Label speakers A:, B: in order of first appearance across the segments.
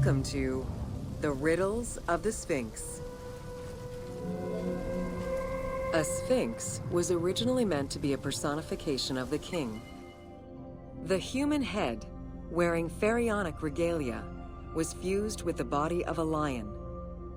A: Welcome to the Riddles of the Sphinx. A sphinx was originally meant to be a personification of the king. The human head, wearing pharaonic regalia, was fused with the body of a lion,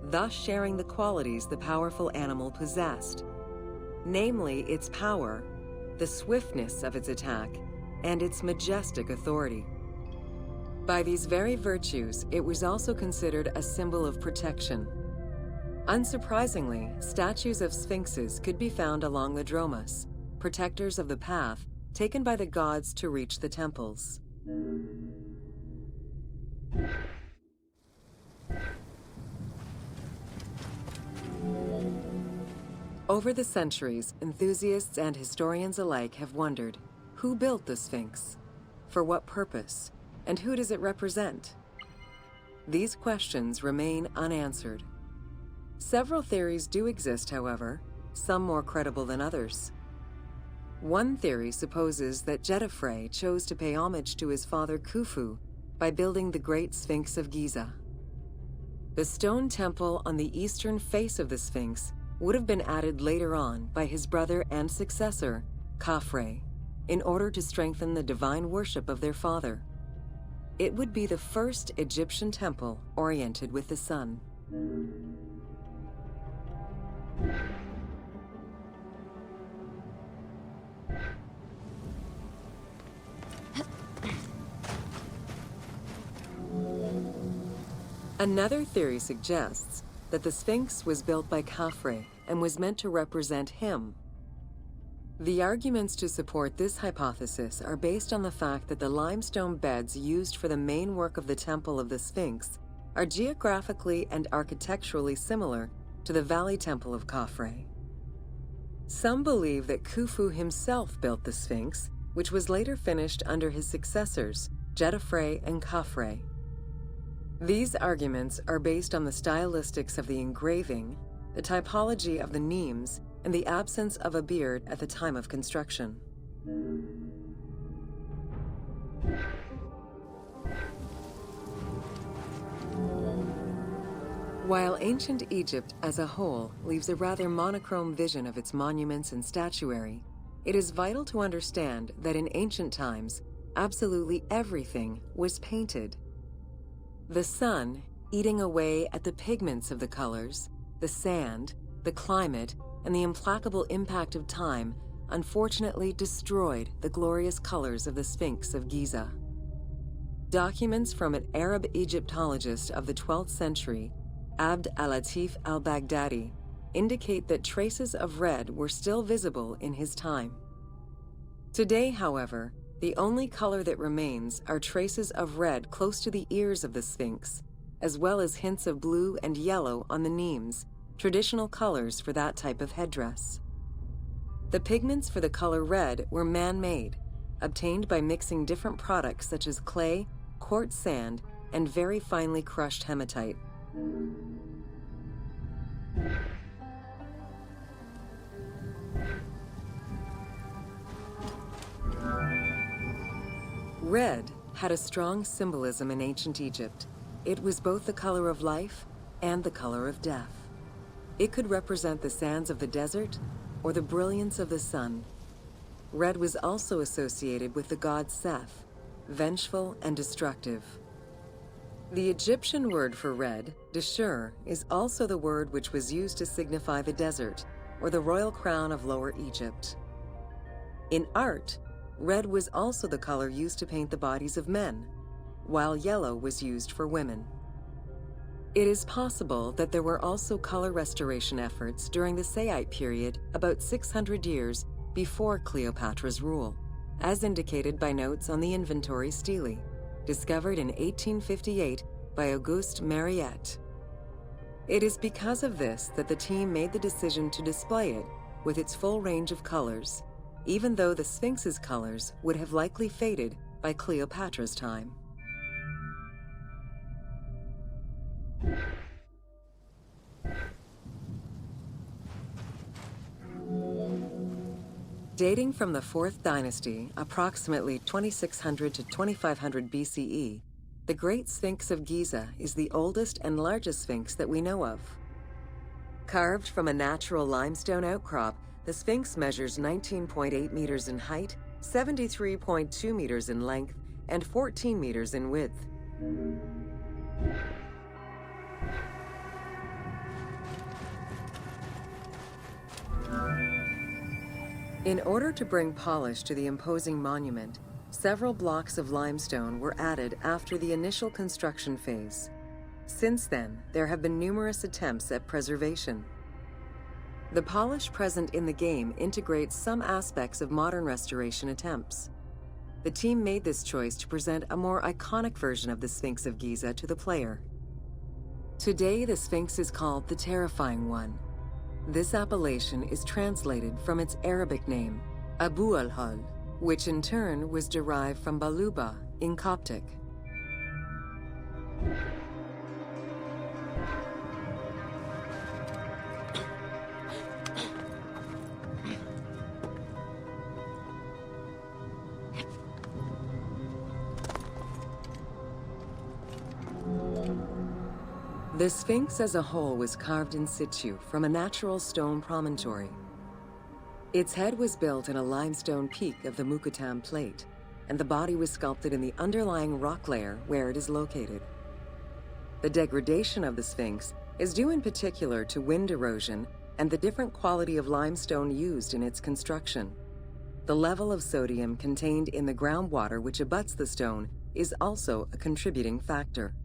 A: thus sharing the qualities the powerful animal possessed, namely its power, the swiftness of its attack, and its majestic authority. By these very virtues, it was also considered a symbol of protection. Unsurprisingly, statues of sphinxes could be found along the dromas, protectors of the path taken by the gods to reach the temples. Over the centuries, enthusiasts and historians alike have wondered, who built the Sphinx? For what purpose? And who does it represent? These questions remain unanswered. Several theories do exist, however, some more credible than others. One theory supposes that Jedefre chose to pay homage to his father Khufu by building the Great Sphinx of Giza. The stone temple on the eastern face of the Sphinx would have been added later on by his brother and successor, Khafre, in order to strengthen the divine worship of their father. It would be the first Egyptian temple oriented with the sun. Another theory suggests that the Sphinx was built by Khafre and was meant to represent him. The arguments to support this hypothesis are based on the fact that the limestone beds used for the main work of the Temple of the Sphinx are geographically and architecturally similar to the Valley Temple of Khafre. Some believe that Khufu himself built the Sphinx, which was later finished under his successors, Jedefre and Khafre. These arguments are based on the stylistics of the engraving, the typology of the nemes, and the absence of a beard at the time of construction. While ancient Egypt as a whole leaves a rather monochrome vision of its monuments and statuary, it is vital to understand that in ancient times, absolutely everything was painted. The sun, eating away at the pigments of the colors, the sand, the climate, and the implacable impact of time unfortunately destroyed the glorious colors of the Sphinx of Giza. Documents from an Arab Egyptologist of the 12th century, Abd al-Latif al-Baghdadi, indicate that traces of red were still visible in his time. Today, however, the only color that remains are traces of red close to the ears of the Sphinx, as well as hints of blue and yellow on the nemes, traditional colors for that type of headdress. The pigments for the color red were man-made, obtained by mixing different products such as clay, quartz sand, and very finely crushed hematite. Red had a strong symbolism in ancient Egypt. It was both the color of life and the color of death. It could represent the sands of the desert or the brilliance of the sun. Red was also associated with the god Seth, vengeful and destructive. The Egyptian word for red, deshur, is also the word which was used to signify the desert, or the royal crown of Lower Egypt. In art, red was also the color used to paint the bodies of men, while yellow was used for women. It is possible that there were also color restoration efforts during the Saite period about 600 years before Cleopatra's rule, as indicated by notes on the inventory stele, discovered in 1858 by Auguste Mariette. It is because of this that the team made the decision to display it with its full range of colors, even though the Sphinx's colors would have likely faded by Cleopatra's time. Dating from the 4th dynasty, approximately 2600 to 2500 BCE, The Great Sphinx of Giza is the oldest and largest sphinx that we know of. Carved from a natural limestone outcrop, the Sphinx measures 19.8 meters in height, 73.2 meters in length, and 14 meters in width. In order to bring polish to the imposing monument, several blocks of limestone were added after the initial construction phase. Since then, there have been numerous attempts at preservation. The polish present in the game integrates some aspects of modern restoration attempts. The team made this choice to present a more iconic version of the Sphinx of Giza to the player. Today, the Sphinx is called the Terrifying One. This appellation is translated from its Arabic name, Abu al-Hal, which in turn was derived from Baluba in Coptic. The Sphinx as a whole was carved in situ from a natural stone promontory. Its head was built in a limestone peak of the Mukattam Plate, and the body was sculpted in the underlying rock layer where it is located. The degradation of the Sphinx is due in particular to wind erosion and the different quality of limestone used in its construction. The level of sodium contained in the groundwater which abuts the stone is also a contributing factor.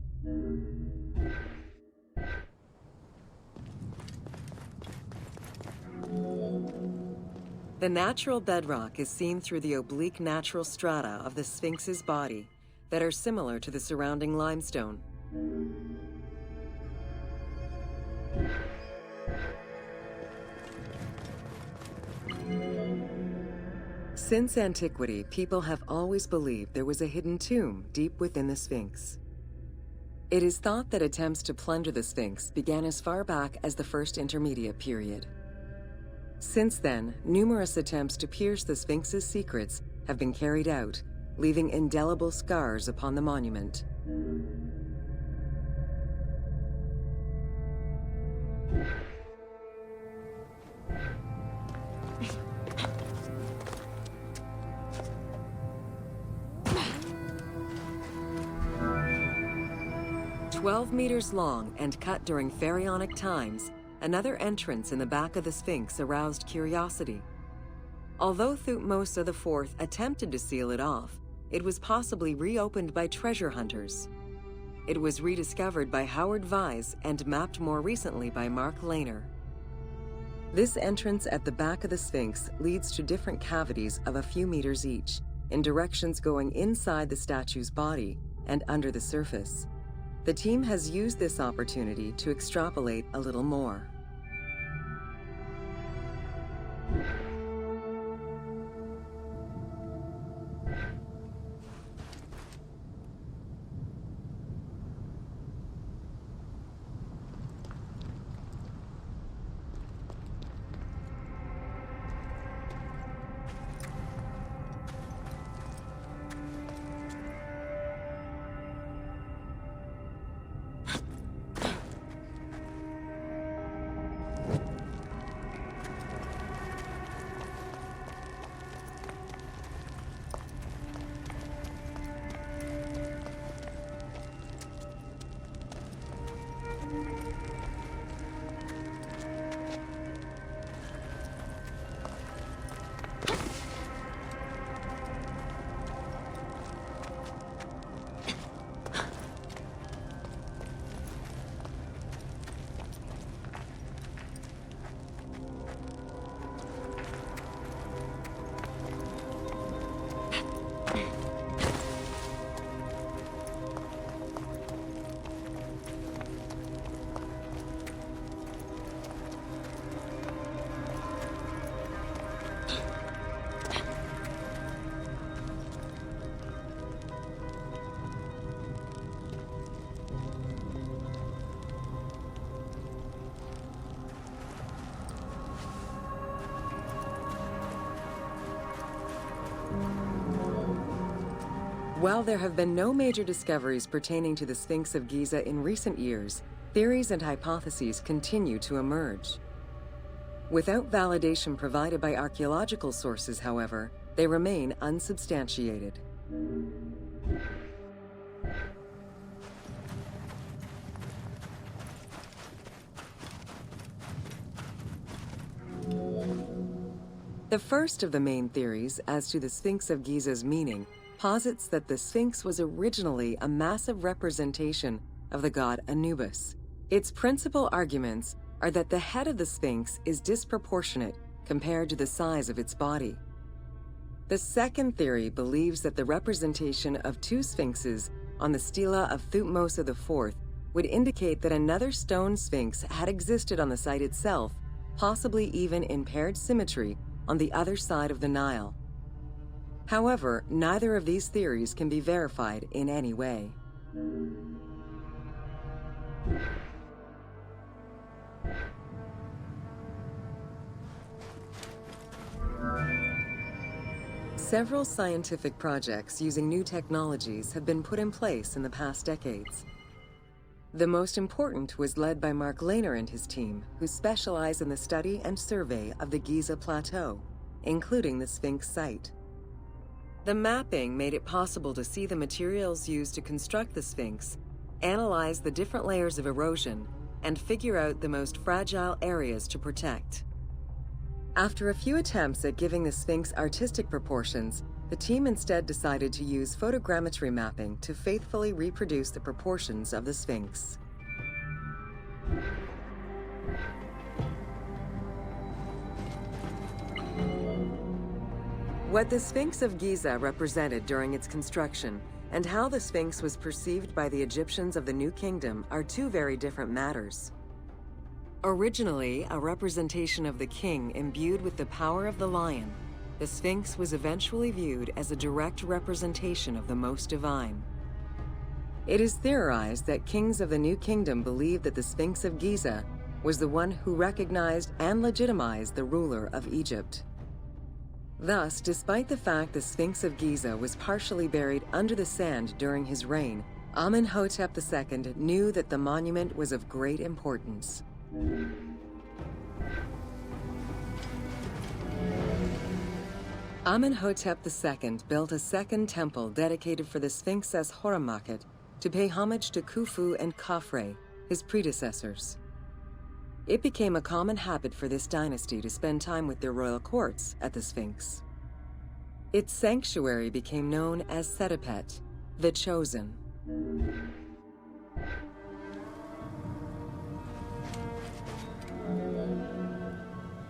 A: The natural bedrock is seen through the oblique natural strata of the Sphinx's body that are similar to the surrounding limestone. Since antiquity, people have always believed there was a hidden tomb deep within the Sphinx. It is thought that attempts to plunder the Sphinx began as far back as the First Intermediate period. Since then, numerous attempts to pierce the Sphinx's secrets have been carried out, leaving indelible scars upon the monument. "12 meters long and cut during pharaonic times, another entrance in the back of the Sphinx aroused curiosity. Although Thutmose IV attempted to seal it off, it was possibly reopened by treasure hunters. It was rediscovered by Howard Vyse and mapped more recently by Mark Lehner. This entrance at the back of the Sphinx leads to different cavities of a few meters each, in directions going inside the statue's body and under the surface. The team has used this opportunity to extrapolate a little more. While there have been no major discoveries pertaining to the Sphinx of Giza in recent years, theories and hypotheses continue to emerge. Without validation provided by archaeological sources, however, they remain unsubstantiated. The first of the main theories as to the Sphinx of Giza's meaning posits that the Sphinx was originally a massive representation of the god Anubis. Its principal arguments are that the head of the Sphinx is disproportionate compared to the size of its body. The second theory believes that the representation of two sphinxes on the stela of Thutmose IV would indicate that another stone sphinx had existed on the site itself, possibly even in paired symmetry on the other side of the Nile. However, neither of these theories can be verified in any way. Several scientific projects using new technologies have been put in place in the past decades. The most important was led by Mark Lehner and his team, who specialize in the study and survey of the Giza Plateau, including the Sphinx site. The mapping made it possible to see the materials used to construct the Sphinx, analyze the different layers of erosion, and figure out the most fragile areas to protect. After a few attempts at giving the Sphinx artistic proportions, the team instead decided to use photogrammetry mapping to faithfully reproduce the proportions of the Sphinx. What the Sphinx of Giza represented during its construction and how the Sphinx was perceived by the Egyptians of the New Kingdom are two very different matters. Originally a representation of the king imbued with the power of the lion, the Sphinx was eventually viewed as a direct representation of the Most Divine. It is theorized that kings of the New Kingdom believed that the Sphinx of Giza was the one who recognized and legitimized the ruler of Egypt. Thus, despite the fact the Sphinx of Giza was partially buried under the sand during his reign, Amenhotep II knew that the monument was of great importance. Amenhotep II built a second temple dedicated for the Sphinx as Horemakhet to pay homage to Khufu and Khafre, his predecessors. It became a common habit for this dynasty to spend time with their royal courts at the Sphinx. Its sanctuary became known as Setepet, the Chosen.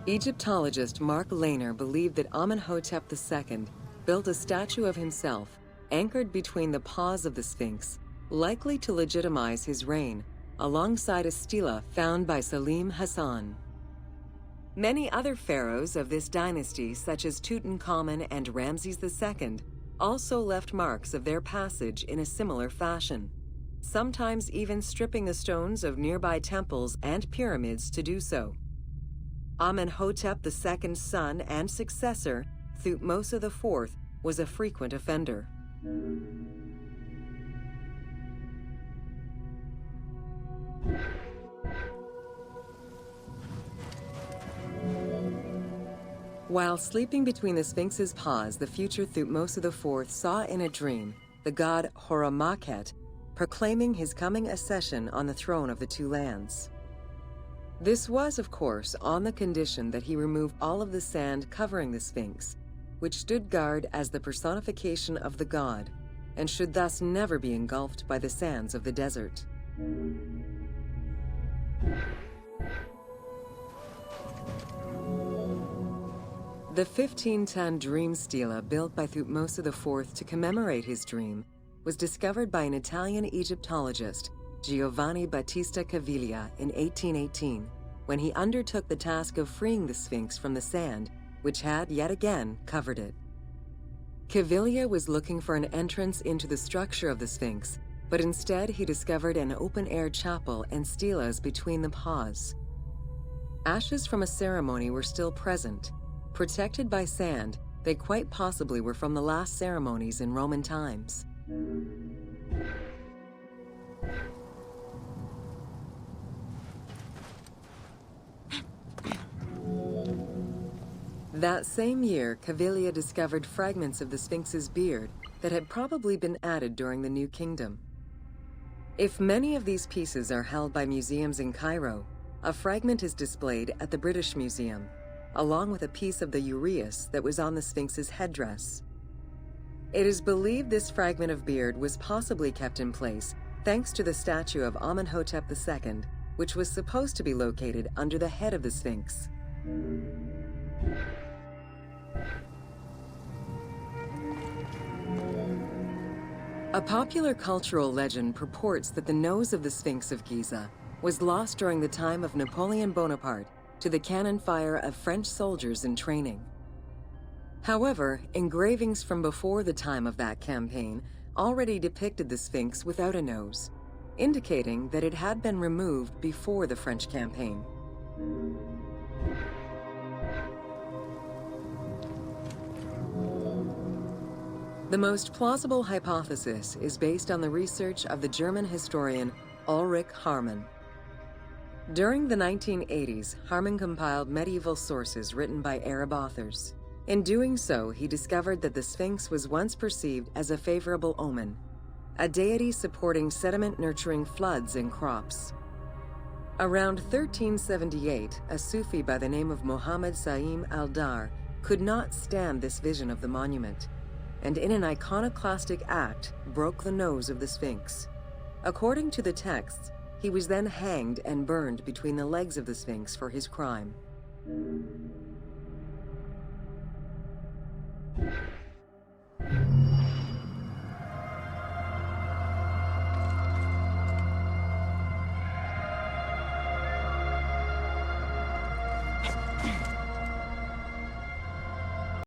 A: Egyptologist Mark Lehner believed that Amenhotep II built a statue of himself anchored between the paws of the Sphinx, likely to legitimize his reign, alongside a stela found by Salim Hassan. Many other pharaohs of this dynasty, such as Tutankhamun and Ramses II, also left marks of their passage in a similar fashion, sometimes even stripping the stones of nearby temples and pyramids to do so. Amenhotep II's son and successor, Thutmose IV, was a frequent offender. While sleeping between the Sphinx's paws, the future Thutmose IV saw in a dream the god Horemakhet proclaiming his coming accession on the throne of the two lands. This was, of course, on the condition that he remove all of the sand covering the Sphinx, which stood guard as the personification of the god, and should thus never be engulfed by the sands of the desert. The 15-ton dream stela built by Thutmose IV to commemorate his dream was discovered by an Italian Egyptologist, Giovanni Battista Caviglia, in 1818, when he undertook the task of freeing the Sphinx from the sand, which had yet again covered it. Caviglia was looking for an entrance into the structure of the Sphinx, but instead he discovered an open-air chapel and stelas between the paws. Ashes from a ceremony were still present. Protected by sand, they quite possibly were from the last ceremonies in Roman times. That same year, Caviglia discovered fragments of the Sphinx's beard that had probably been added during the New Kingdom. If many of these pieces are held by museums in Cairo, a fragment is displayed at the British Museum, along with a piece of the uraeus that was on the Sphinx's headdress. It is believed this fragment of beard was possibly kept in place thanks to the statue of Amenhotep II, which was supposed to be located under the head of the Sphinx. A popular cultural legend purports that the nose of the Sphinx of Giza was lost during the time of Napoleon Bonaparte to the cannon fire of French soldiers in training. However, engravings from before the time of that campaign already depicted the Sphinx without a nose, indicating that it had been removed before the French campaign. The most plausible hypothesis is based on the research of the German historian Ulrich Harman. During the 1980s, Harman compiled medieval sources written by Arab authors. In doing so, he discovered that the Sphinx was once perceived as a favorable omen, a deity supporting sediment-nurturing floods and crops. Around 1378, a Sufi by the name of Muhammad Sa'im al-Dar could not stand this vision of the monument, and in an iconoclastic act, broke the nose of the Sphinx. According to the texts, he was then hanged and burned between the legs of the Sphinx for his crime.